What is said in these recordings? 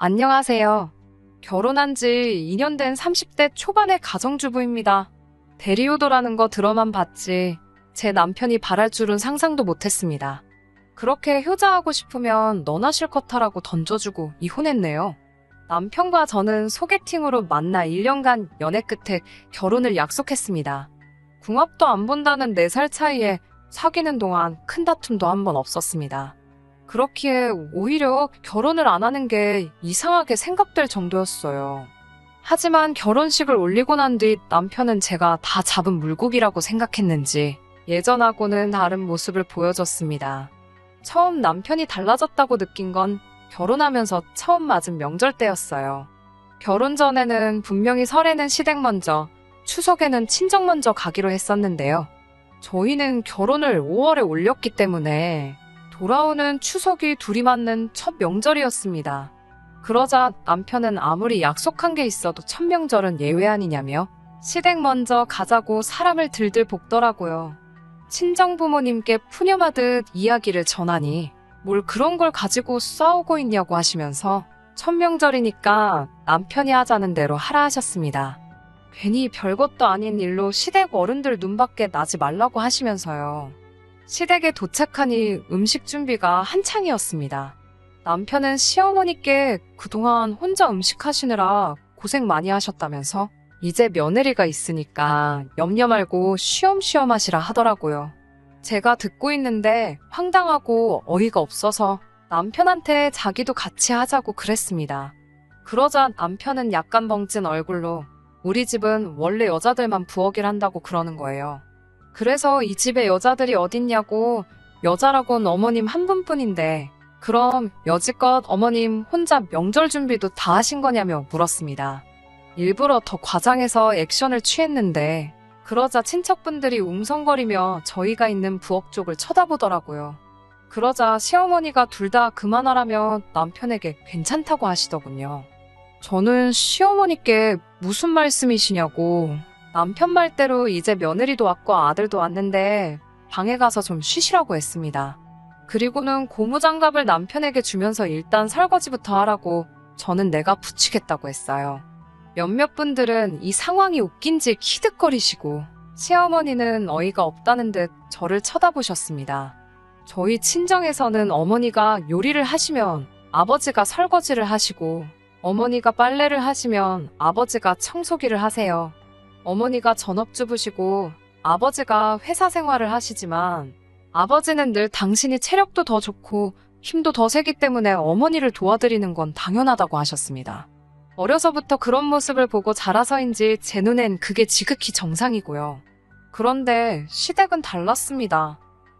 안녕하세요. 결혼한 지 2년 된 30대 초반의 가정주부입니다. 대리효도라는 거 들어만 봤지 제 남편이 바랄 줄은 상상도 못했습니다. 그렇게 효자하고 싶으면 너나 실컷 하라고 던져주고 이혼했네요. 남편과 저는 소개팅으로 만나 1년간 연애 끝에 결혼을 약속했습니다. 궁합도 안 본다는 4살 차이에 사귀는 동안 큰 다툼도 한 번 없었습니다. 그렇기에 오히려 결혼을 안 하는 게 이상하게 생각될 정도였어요. 하지만 결혼식을 올리고 난 뒤 남편은 제가 다 잡은 물고기라고 생각했는지 예전하고는 다른 모습을 보여줬습니다. 처음 남편이 달라졌다고 느낀 건 결혼하면서 처음 맞은 명절 때였어요. 결혼 전에는 분명히 설에는 시댁 먼저, 추석에는 친정 먼저 가기로 했었는데요. 저희는 결혼을 5월에 올렸기 때문에 돌아오는 추석이 둘이 맞는 첫 명절이었습니다. 그러자 남편은 아무리 약속한 게 있어도 첫 명절은 예외 아니냐며 시댁 먼저 가자고 사람을 들들 볶더라고요. 친정 부모님께 푸념하듯 이야기를 전하니 뭘 그런 걸 가지고 싸우고 있냐고 하시면서 첫 명절이니까 남편이 하자는 대로 하라 하셨습니다. 괜히 별것도 아닌 일로 시댁 어른들 눈밖에 나지 말라고 하시면서요. 시댁에 도착하니 음식 준비가 한창이었습니다. 남편은 시어머니께 그동안 혼자 음식 하시느라 고생 많이 하셨다면서 이제 며느리가 있으니까 염려 말고 쉬엄쉬엄 하시라 하더라고요. 제가 듣고 있는데 황당하고 어이가 없어서 남편한테 자기도 같이 하자고 그랬습니다. 그러자 남편은 약간 벙찐 얼굴로 우리 집은 원래 여자들만 부엌일 한다고 그러는 거예요. 그래서 이 집에 여자들이 어딨냐고 여자라곤 어머님 한 분뿐인데 그럼 여지껏 어머님 혼자 명절 준비도 다 하신 거냐며 물었습니다. 일부러 더 과장해서 액션을 취했는데 그러자 친척분들이 웅성거리며 저희가 있는 부엌 쪽을 쳐다보더라고요. 그러자 시어머니가 둘 다 그만하라며 남편에게 괜찮다고 하시더군요. 저는 시어머니께 무슨 말씀이시냐고 남편 말대로 이제 며느리도 왔고 아들도 왔는데 방에 가서 좀 쉬시라고 했습니다. 그리고는 고무장갑을 남편에게 주면서 일단 설거지부터 하라고 저는 내가 붙이겠다고 했어요. 몇몇 분들은 이 상황이 웃긴지 키득거리시고 시어머니는 어이가 없다는 듯 저를 쳐다보셨습니다. 저희 친정에서는 어머니가 요리를 하시면 아버지가 설거지를 하시고 어머니가 빨래를 하시면 아버지가 청소기를 하세요. 어머니가 전업주부시고 아버지가 회사 생활을 하시지만 아버지는 늘 당신이 체력도 더 좋고 힘도 더 세기 때문에 어머니를 도와드리는 건 당연하다고 하셨습니다. 어려서부터 그런 모습을 보고 자라서인지 제 눈엔 그게 지극히 정상이고요. 그런데 시댁은 달랐습니다.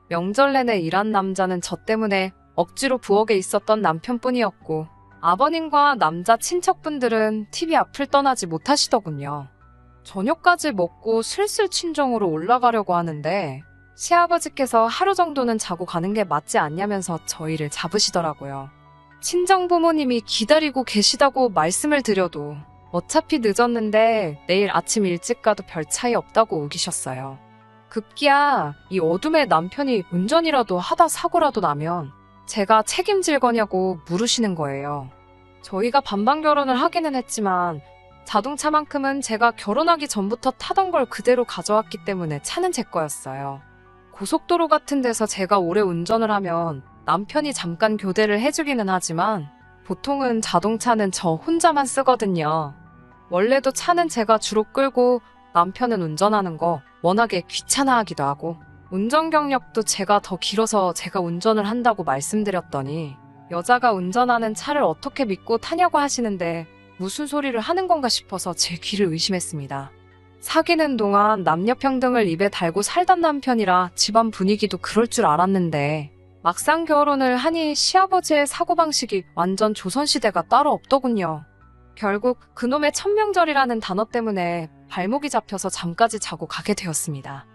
명절 내내 일한 남자는 저 때문에 억지로 부엌에 있었던 남편뿐이었고 아버님과 남자 친척분들은 TV 앞을 떠나지 못하시더군요. 저녁까지 먹고 슬슬 친정으로 올라가려고 하는데 시아버지께서 하루 정도는 자고 가는 게 맞지 않냐면서 저희를 잡으시더라고요. 친정 부모님이 기다리고 계시다고 말씀을 드려도 어차피 늦었는데 내일 아침 일찍 가도 별 차이 없다고 우기셨어요. 급기야 이 어둠에 남편이 운전이라도 하다 사고라도 나면 제가 책임질 거냐고 물으시는 거예요. 저희가 반반 결혼을 하기는 했지만 자동차만큼은 제가 결혼하기 전부터 타던 걸 그대로 가져왔기 때문에 차는 제 거였어요. 고속도로 같은 데서 제가 오래 운전을 하면 남편이 잠깐 교대를 해주기는 하지만 보통은 자동차는 저 혼자만 쓰거든요. 원래도 차는 제가 주로 끌고 남편은 운전하는 거 워낙에 귀찮아하기도 하고 운전 경력도 제가 더 길어서 제가 운전을 한다고 말씀드렸더니 여자가 운전하는 차를 어떻게 믿고 타냐고 하시는데 무슨 소리를 하는 건가 싶어서 제 귀를 의심했습니다. 사귀는 동안 남녀평등을 입에 달고 살던 남편이라 집안 분위기도 그럴 줄 알았는데 막상 결혼을 하니 시아버지의 사고방식이 완전 조선시대가 따로 없더군요. 결국 그놈의 천명절이라는 단어 때문에 발목이 잡혀서 잠까지 자고 가게 되었습니다.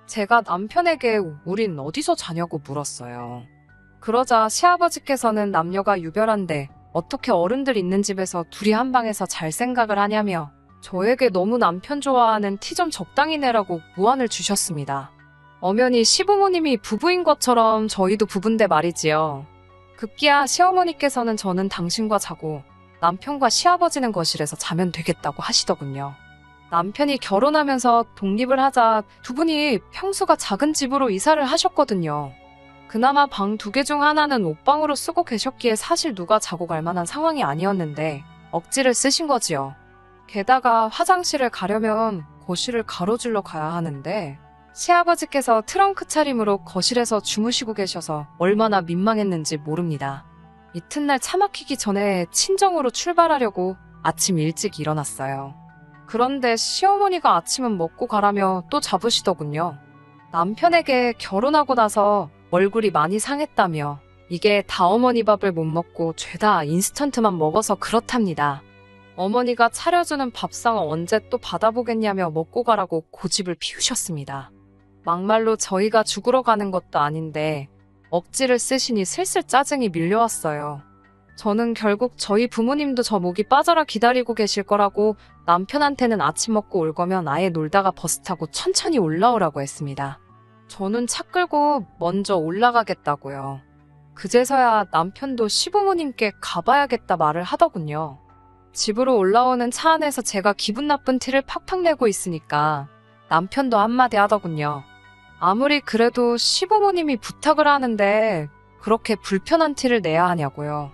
제가 남편에게 우린 어디서 자냐고 물었어요. 그러자 시아버지께서는 남녀가 유별한데 어떻게 어른들 있는 집에서 둘이 한 방에서 잘 생각을 하냐며 저에게 너무 남편 좋아하는 티 좀 적당히 내라고 무안을 주셨습니다. 엄연히 시부모님이 부부인 것처럼 저희도 부부인데 말이지요. 급기야 시어머니께서는 저는 당신과 자고 남편과 시아버지는 거실에서 자면 되겠다고 하시더군요. 남편이 결혼하면서 독립을 하자 두 분이 평수가 작은 집으로 이사를 하셨거든요. 그나마 방 2개 중 하나는 옷방으로 쓰고 계셨기에 사실 누가 자고 갈 만한 상황이 아니었는데 억지를 쓰신 거지요. 게다가 화장실을 가려면 거실을 가로질러 가야 하는데 시아버지께서 트렁크 차림으로 거실에서 주무시고 계셔서 얼마나 민망했는지 모릅니다. 이튿날 차 막히기 전에 친정으로 출발하려고 아침 일찍 일어났어요. 그런데 시어머니가 아침은 먹고 가라며 또 잡으시더군요. 남편에게 결혼하고 나서 얼굴이 많이 상했다며 이게 다 어머니 밥을 못 먹고 죄다 인스턴트만 먹어서 그렇답니다. 어머니가 차려주는 밥상을 언제 또 받아보겠냐며 먹고 가라고 고집을 피우셨습니다. 막말로 저희가 죽으러 가는 것도 아닌데 억지를 쓰시니 슬슬 짜증이 밀려왔어요. 저는 결국 저희 부모님도 저 목이 빠져라 기다리고 계실 거라고 남편한테는 아침 먹고 올 거면 아예 놀다가 버스 타고 천천히 올라오라고 했습니다. 저는 차 끌고 먼저 올라가겠다고요. 그제서야 남편도 시부모님께 가봐야겠다 말을 하더군요. 집으로 올라오는 차 안에서 제가 기분 나쁜 티를 팍팍 내고 있으니까 남편도 한마디 하더군요. 아무리 그래도 시부모님이 부탁을 하는데 그렇게 불편한 티를 내야 하냐고요.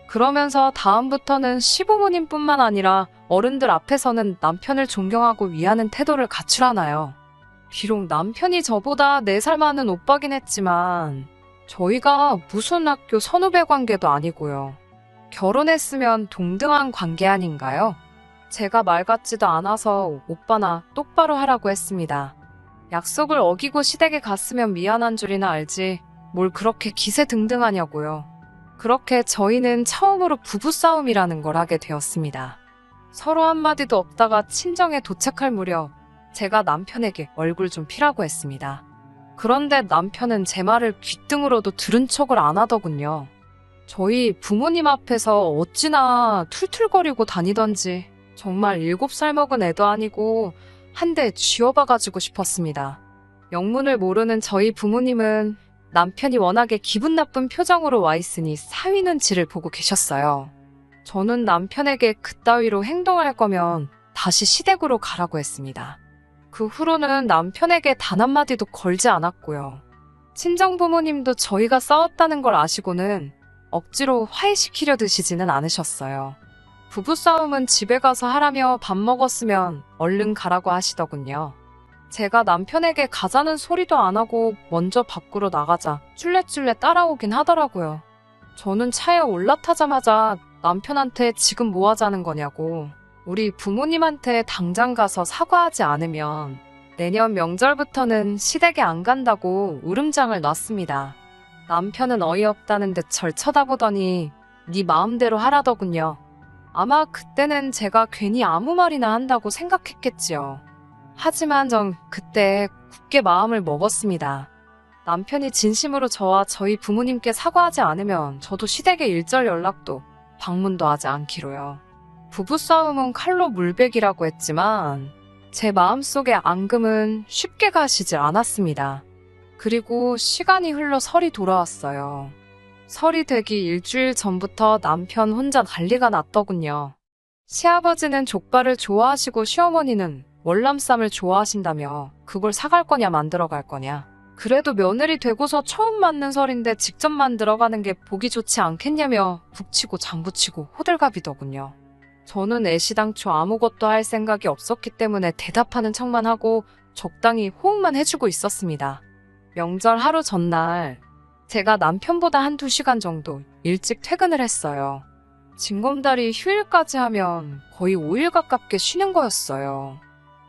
그러면서 다음부터는 시부모님뿐만 아니라 어른들 앞에서는 남편을 존경하고 위하는 태도를 갖추라나요. 비록 남편이 저보다 4살 많은 오빠긴 했지만 저희가 무슨 학교 선후배 관계도 아니고요. 결혼했으면 동등한 관계 아닌가요? 제가 말 같지도 않아서 오빠나 똑바로 하라고 했습니다. 약속을 어기고 시댁에 갔으면 미안한 줄이나 알지 뭘 그렇게 기세등등하냐고요. 그렇게 저희는 처음으로 부부싸움이라는 걸 하게 되었습니다. 서로 한마디도 없다가 친정에 도착할 무렵 제가 남편에게 얼굴 좀 피라고 했습니다. 그런데 남편은 제 말을 귓등으로도 들은 척을 안 하더군요. 저희 부모님 앞에서 어찌나 툴툴거리고 다니던지 정말 7살 먹은 애도 아니고 한 대 쥐어봐가지고 싶었습니다. 영문을 모르는 저희 부모님은 남편이 워낙에 기분 나쁜 표정으로 와 있으니 사위 눈치를 보고 계셨어요. 저는 남편에게 그따위로 행동할 거면 다시 시댁으로 가라고 했습니다. 그 후로는 남편에게 단 한마디도 걸지 않았고요. 친정 부모님도 저희가 싸웠다는 걸 아시고는 억지로 화해시키려 드시지는 않으셨어요. 부부싸움은 집에 가서 하라며 밥 먹었으면 얼른 가라고 하시더군요. 제가 남편에게 가자는 소리도 안 하고 먼저 밖으로 나가자 쫄래쫄래 따라오긴 하더라고요. 저는 차에 올라타자마자 남편한테 지금 뭐 하자는 거냐고 우리 부모님한테 당장 가서 사과하지 않으면 내년 명절부터는 시댁에 안 간다고 울음장을 놨습니다. 남편은 어이없다는 듯 절 쳐다보더니 네 마음대로 하라더군요. 아마 그때는 제가 괜히 아무 말이나 한다고 생각했겠지요. 하지만 전 그때 굳게 마음을 먹었습니다. 남편이 진심으로 저와 저희 부모님께 사과하지 않으면 저도 시댁에 일절 연락도 방문도 하지 않기로요. 부부싸움은 칼로 물베기라고 했지만 제 마음속의 앙금은 쉽게 가시질 않았습니다. 그리고 시간이 흘러 설이 돌아왔어요. 설이 되기 일주일 전부터 남편 혼자 난리가 났더군요. 시아버지는 족발을 좋아하시고 시어머니는 월남쌈을 좋아하신다며 그걸 사갈 거냐 만들어 갈 거냐. 그래도 며느리 되고서 처음 맞는 설인데 직접 만들어가는 게 보기 좋지 않겠냐며 북치고 장구치고 호들갑이더군요. 저는 애시당초 아무것도 할 생각이 없었기 때문에 대답하는 척만 하고 적당히 호응만 해주고 있었습니다. 명절 하루 전날 제가 남편보다 한두 시간 정도 일찍 퇴근을 했어요. 징검다리 휴일까지 하면 거의 5일 가깝게 쉬는 거였어요.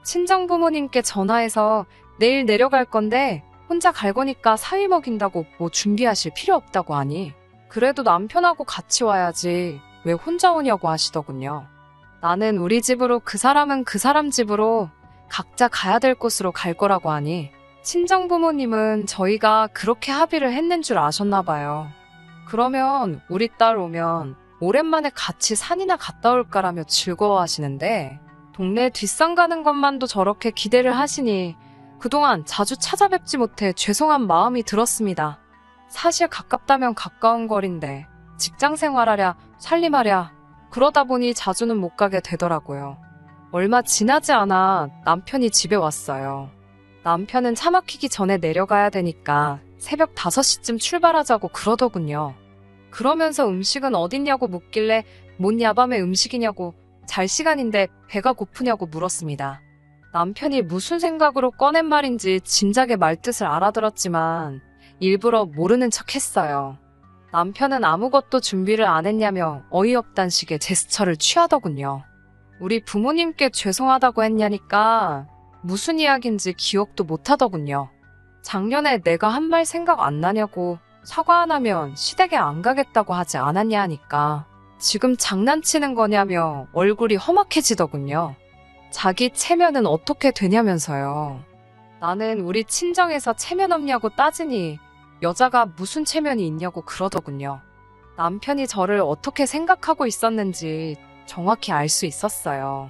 친정 부모님께 전화해서 내일 내려갈 건데 혼자 갈 거니까 사위 먹인다고 뭐 준비하실 필요 없다고 하니 그래도 남편하고 같이 와야지 왜 혼자 오냐고 하시더군요. 나는 우리 집으로 그 사람은 그 사람 집으로 각자 가야 될 곳으로 갈 거라고 하니 친정 부모님은 저희가 그렇게 합의를 했는 줄 아셨나 봐요. 그러면 우리 딸 오면 오랜만에 같이 산이나 갔다 올까라며 즐거워하시는데 동네 뒷산 가는 것만도 저렇게 기대를 하시니 그동안 자주 찾아뵙지 못해 죄송한 마음이 들었습니다. 사실 가깝다면 가까운 거리인데 직장 생활하랴 살림하랴 그러다 보니 자주는 못 가게 되더라고요. 얼마 지나지 않아 남편이 집에 왔어요. 남편은 차 막히기 전에 내려가야 되니까 새벽 5시쯤 출발하자고 그러더군요. 그러면서 음식은 어딨냐고 묻길래 뭔 야밤에 음식이냐고, 잘 시간인데 배가 고프냐고 물었습니다. 남편이 무슨 생각으로 꺼낸 말인지 진작에 말뜻을 알아들었지만 일부러 모르는 척 했어요. 남편은 아무것도 준비를 안 했냐며 어이없단 식의 제스처를 취하더군요. 우리 부모님께 죄송하다고 했냐니까 무슨 이야기인지 기억도 못 하더군요. 작년에 내가 한 말 생각 안 나냐고, 사과 안 하면 시댁에 안 가겠다고 하지 않았냐 하니까 지금 장난치는 거냐며 얼굴이 험악해지더군요. 자기 체면은 어떻게 되냐면서요. 나는 우리 친정에서 체면 없냐고 따지니 여자가 무슨 체면이 있냐고 그러더군요. 남편이 저를 어떻게 생각하고 있었는지 정확히 알 수 있었어요.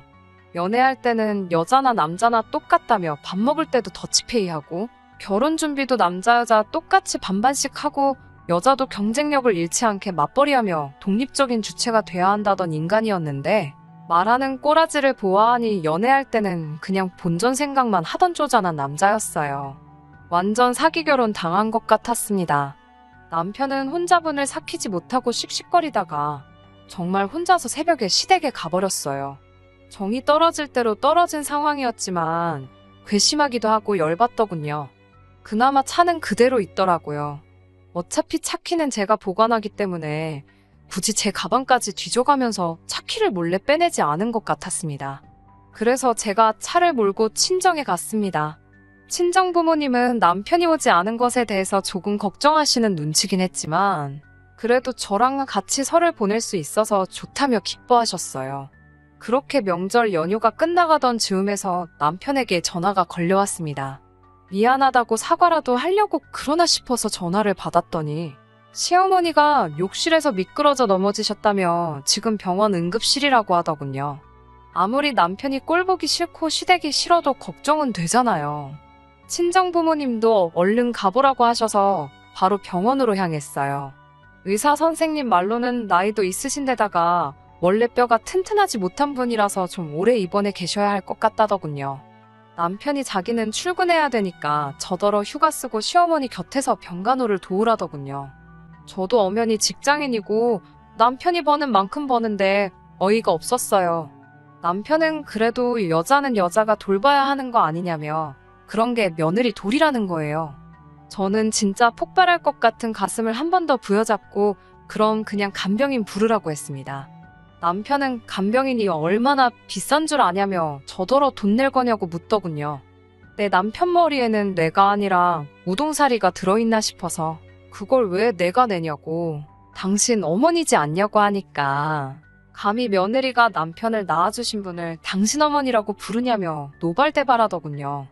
연애할 때는 여자나 남자나 똑같다며 밥 먹을 때도 더치페이하고, 결혼 준비도 남자 여자 똑같이 반반씩 하고, 여자도 경쟁력을 잃지 않게 맞벌이하며 독립적인 주체가 돼야 한다던 인간이었는데, 말하는 꼬라지를 보아하니 연애할 때는 그냥 본전 생각만 하던 쪼잔한 남자였어요. 완전 사기 결혼 당한 것 같았습니다. 남편은 혼자분을 삭히지 못하고 씩씩거리다가 정말 혼자서 새벽에 시댁에 가버렸어요. 정이 떨어질 대로 떨어진 상황이었지만 괘씸하기도 하고 열받더군요. 그나마 차는 그대로 있더라고요. 어차피 차키는 제가 보관하기 때문에 굳이 제 가방까지 뒤져가면서 차키를 몰래 빼내지 않은 것 같았습니다. 그래서 제가 차를 몰고 친정에 갔습니다. 친정 부모님은 남편이 오지 않은 것에 대해서 조금 걱정하시는 눈치긴 했지만 그래도 저랑 같이 설을 보낼 수 있어서 좋다며 기뻐하셨어요. 그렇게 명절 연휴가 끝나가던 즈음에서 남편에게 전화가 걸려왔습니다. 미안하다고 사과라도 하려고 그러나 싶어서 전화를 받았더니 시어머니가 욕실에서 미끄러져 넘어지셨다며 지금 병원 응급실이라고 하더군요. 아무리 남편이 꼴보기 싫고 시댁이 싫어도 걱정은 되잖아요. 친정 부모님도 얼른 가보라고 하셔서 바로 병원으로 향했어요. 의사 선생님 말로는 나이도 있으신데다가 원래 뼈가 튼튼하지 못한 분이라서 좀 오래 입원해 계셔야 할 것 같다더군요. 남편이 자기는 출근해야 되니까 저더러 휴가 쓰고 시어머니 곁에서 병간호를 도우라더군요. 저도 엄연히 직장인이고 남편이 버는 만큼 버는데 어이가 없었어요. 남편은 그래도 여자는 여자가 돌봐야 하는 거 아니냐며 그런 게 며느리 도리라는 거예요. 저는 진짜 폭발할 것 같은 가슴을 한 번 더 부여잡고 그럼 그냥 간병인 부르라고 했습니다. 남편은 간병인이 얼마나 비싼 줄 아냐며 저더러 돈 낼 거냐고 묻더군요. 내 남편 머리에는 뇌가 아니라 우동사리가 들어있나 싶어서 그걸 왜 내가 내냐고, 당신 어머니지 않냐고 하니까 감히 며느리가 남편을 낳아주신 분을 당신 어머니라고 부르냐며 노발대발하더군요.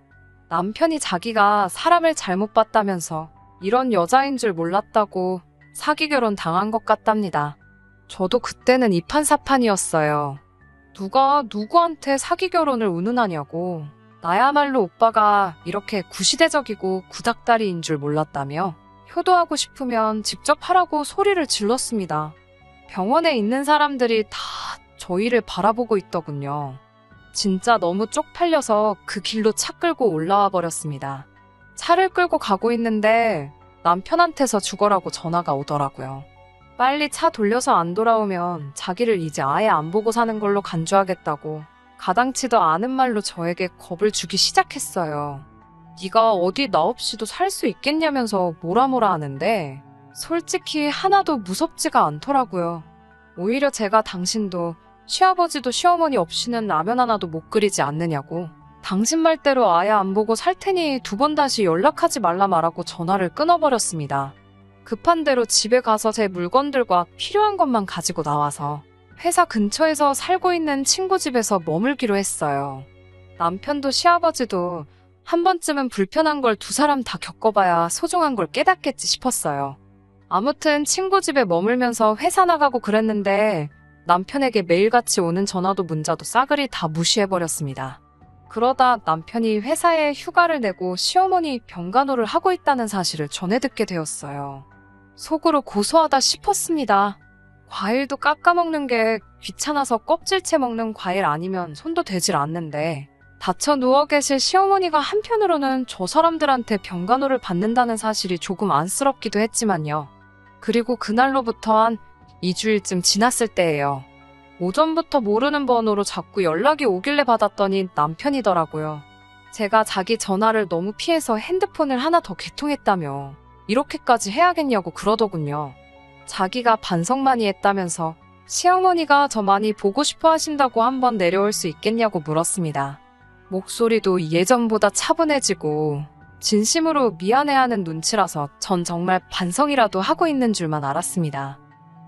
남편이 자기가 사람을 잘못 봤다면서 이런 여자인 줄 몰랐다고 사기 결혼 당한 것 같답니다. 저도 그때는 이판사판이었어요. 누가 누구한테 사기 결혼을 운운하냐고. 나야말로 오빠가 이렇게 구시대적이고 구닥다리인 줄 몰랐다며 효도하고 싶으면 직접 하라고 소리를 질렀습니다. 병원에 있는 사람들이 다 저희를 바라보고 있더군요. 진짜 너무 쪽팔려서 그 길로 차 끌고 올라와 버렸습니다. 차를 끌고 가고 있는데 남편한테서 죽어라고 전화가 오더라고요. 빨리 차 돌려서 안 돌아오면 자기를 이제 아예 안 보고 사는 걸로 간주하겠다고 가당치도 않은 말로 저에게 겁을 주기 시작했어요. 네가 어디 나 없이도 살 수 있겠냐면서 뭐라 하는데 솔직히 하나도 무섭지가 않더라고요. 오히려 제가 당신도 시아버지도 시어머니 없이는 라면 하나도 못 끓이지 않느냐고, 당신 말대로 아예 안 보고 살 테니 2번 다시 연락하지 말라 말하고 전화를 끊어버렸습니다. 급한 대로 집에 가서 제 물건들과 필요한 것만 가지고 나와서 회사 근처에서 살고 있는 친구 집에서 머물기로 했어요. 남편도 시아버지도 한 번쯤은 불편한 걸 두 사람 다 겪어봐야 소중한 걸 깨닫겠지 싶었어요. 아무튼 친구 집에 머물면서 회사 나가고 그랬는데 남편에게 매일같이 오는 전화도 문자도 싸그리 다 무시해버렸습니다. 그러다 남편이 회사에 휴가를 내고 시어머니 병간호를 하고 있다는 사실을 전해 듣게 되었어요. 속으로 고소하다 싶었습니다. 과일도 깎아먹는 게 귀찮아서 껍질째 먹는 과일 아니면 손도 대질 않는데 다쳐 누워 계실 시어머니가 한편으로는 저 사람들한테 병간호를 받는다는 사실이 조금 안쓰럽기도 했지만요. 그리고 그날로부터 한 2주일쯤 지났을 때예요. 오전부터 모르는 번호로 자꾸 연락이 오길래 받았더니 남편이더라고요. 제가 자기 전화를 너무 피해서 핸드폰을 하나 더 개통했다며 이렇게까지 해야겠냐고 그러더군요. 자기가 반성 많이 했다면서 시어머니가 저 많이 보고 싶어 하신다고 한번 내려올 수 있겠냐고 물었습니다. 목소리도 예전보다 차분해지고 진심으로 미안해하는 눈치라서 전 정말 반성이라도 하고 있는 줄만 알았습니다.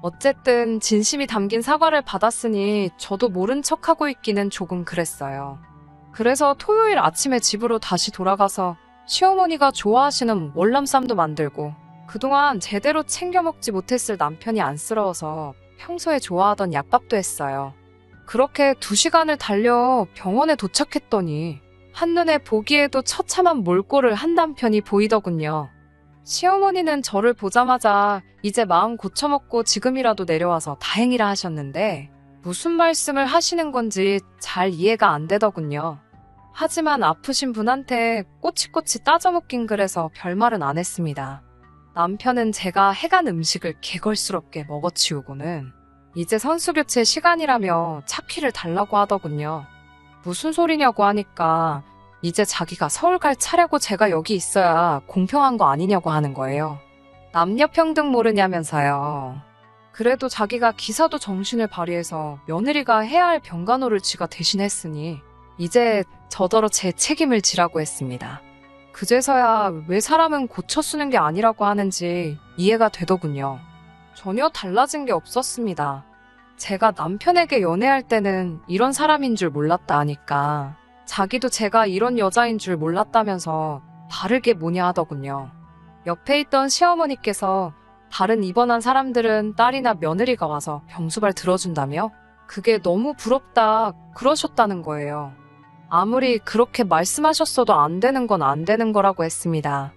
어쨌든 진심이 담긴 사과를 받았으니 저도 모른 척하고 있기는 조금 그랬어요. 그래서 토요일 아침에 집으로 다시 돌아가서 시어머니가 좋아하시는 월남쌈도 만들고 그동안 제대로 챙겨 먹지 못했을 남편이 안쓰러워서 평소에 좋아하던 약밥도 했어요. 그렇게 2시간을 달려 병원에 도착했더니 한눈에 보기에도 처참한 몰골을 한 남편이 보이더군요. 시어머니는 저를 보자마자 이제 마음 고쳐먹고 지금이라도 내려와서 다행이라 하셨는데 무슨 말씀을 하시는 건지 잘 이해가 안 되더군요. 하지만 아프신 분한테 꼬치꼬치 따져먹긴 그래서 별말은 안 했습니다. 남편은 제가 해간 음식을 개걸스럽게 먹어치우고는 이제 선수교체 시간이라며 차키를 달라고 하더군요. 무슨 소리냐고 하니까 이제 자기가 서울 갈 차례고 제가 여기 있어야 공평한 거 아니냐고 하는 거예요. 남녀평등 모르냐면서요. 그래도 자기가 기사도 정신을 발휘해서 며느리가 해야 할 병간호를 지가 대신했으니 이제 저더러 제 책임을 지라고 했습니다. 그제서야 왜 사람은 고쳐 쓰는 게 아니라고 하는지 이해가 되더군요. 전혀 달라진 게 없었습니다. 제가 남편에게 연애할 때는 이런 사람인 줄 몰랐다 하니까 자기도 제가 이런 여자인 줄 몰랐다면서 다르게 뭐냐 하더군요. 옆에 있던 시어머니께서 다른 입원한 사람들은 딸이나 며느리가 와서 병수발 들어준다며 그게 너무 부럽다 그러셨다는 거예요. 아무리 그렇게 말씀하셨어도 안 되는 건 안 되는 거라고 했습니다.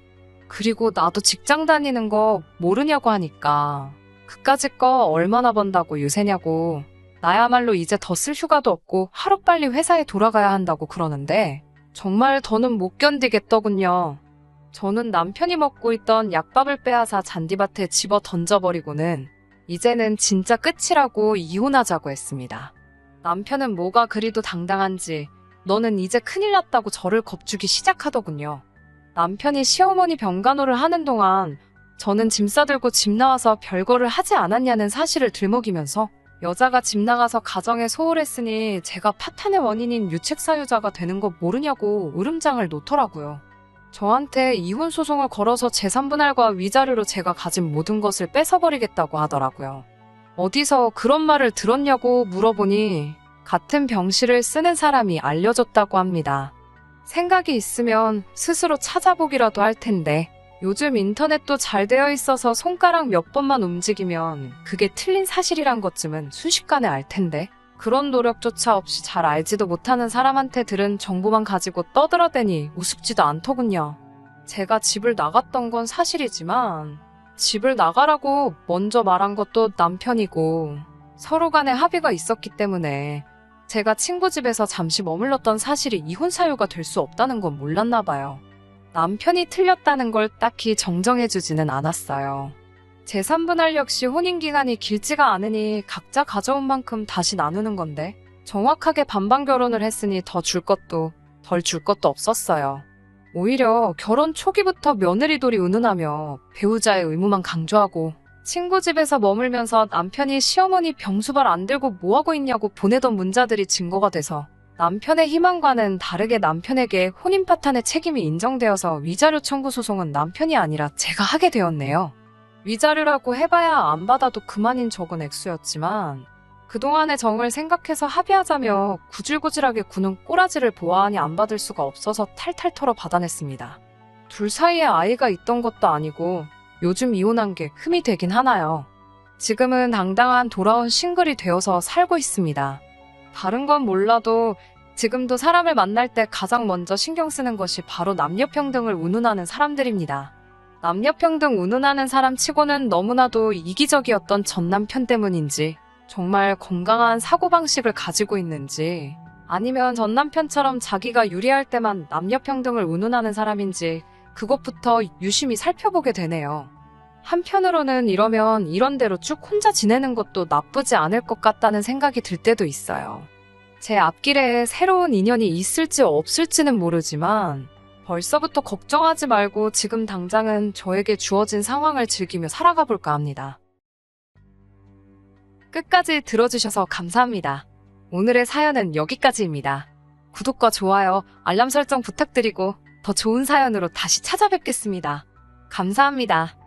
그리고 나도 직장 다니는 거 모르냐고 하니까 그까짓 거 얼마나 번다고 유세냐고 나야말로 이제 더 쓸 휴가도 없고 하루빨리 회사에 돌아가야 한다고 그러는데 정말 더는 못 견디겠더군요. 저는 남편이 먹고 있던 약밥을 빼앗아 잔디밭에 집어 던져버리고는 이제는 진짜 끝이라고 이혼하자고 했습니다. 남편은 뭐가 그리도 당당한지 너는 이제 큰일 났다고 저를 겁주기 시작하더군요. 남편이 시어머니 병간호를 하는 동안 저는 짐 싸들고 집 나와서 별거를 하지 않았냐는 사실을 들먹이면서 여자가 집 나가서 가정에 소홀했으니 제가 파탄의 원인인 유책사유자가 되는 거 모르냐고 으름장을 놓더라고요. 저한테 이혼 소송을 걸어서 재산분할과 위자료로 제가 가진 모든 것을 뺏어버리겠다고 하더라고요. 어디서 그런 말을 들었냐고 물어보니 같은 병실을 쓰는 사람이 알려줬다고 합니다. 생각이 있으면 스스로 찾아보기라도 할 텐데 요즘 인터넷도 잘 되어 있어서 손가락 몇 번만 움직이면 그게 틀린 사실이란 것쯤은 순식간에 알 텐데 그런 노력조차 없이 잘 알지도 못하는 사람한테 들은 정보만 가지고 떠들어대니 우습지도 않더군요. 제가 집을 나갔던 건 사실이지만 집을 나가라고 먼저 말한 것도 남편이고 서로 간에 합의가 있었기 때문에 제가 친구 집에서 잠시 머물렀던 사실이 이혼 사유가 될 수 없다는 건 몰랐나 봐요. 남편이 틀렸다는 걸 딱히 정정해주지는 않았어요. 재산분할 역시 혼인기간이 길지가 않으니 각자 가져온 만큼 다시 나누는 건데 정확하게 반반 결혼을 했으니 더 줄 것도 덜 줄 것도 없었어요. 오히려 결혼 초기부터 며느리돌이 운운하며 배우자의 의무만 강조하고 친구 집에서 머물면서 남편이 시어머니 병수발 안 들고 뭐하고 있냐고 보내던 문자들이 증거가 돼서 남편의 희망과는 다르게 남편에게 혼인 파탄의 책임이 인정되어서 위자료 청구 소송은 남편이 아니라 제가 하게 되었네요. 위자료라고 해봐야 안 받아도 그만인 적은 액수였지만 그동안의 정을 생각해서 합의하자며 구질구질하게 구는 꼬라지를 보아하니 안 받을 수가 없어서 탈탈 털어 받아냈습니다. 둘 사이에 아이가 있던 것도 아니고 요즘 이혼한 게 흠이 되긴 하나요. 지금은 당당한 돌아온 싱글이 되어서 살고 있습니다. 다른 건 몰라도 지금도 사람을 만날 때 가장 먼저 신경 쓰는 것이 바로 남녀평등을 운운하는 사람들입니다. 남녀평등 운운하는 사람 치고는 너무나도 이기적이었던 전 남편 때문인지 정말 건강한 사고방식을 가지고 있는지 아니면 전 남편처럼 자기가 유리할 때만 남녀평등을 운운하는 사람인지 그것부터 유심히 살펴보게 되네요. 한편으로는 이러면 이런대로 쭉 혼자 지내는 것도 나쁘지 않을 것 같다는 생각이 들 때도 있어요. 제 앞길에 새로운 인연이 있을지 없을지는 모르지만 벌써부터 걱정하지 말고 지금 당장은 저에게 주어진 상황을 즐기며 살아가 볼까 합니다. 끝까지 들어주셔서 감사합니다. 오늘의 사연은 여기까지입니다. 구독과 좋아요, 알람 설정 부탁드리고 더 좋은 사연으로 다시 찾아뵙겠습니다. 감사합니다.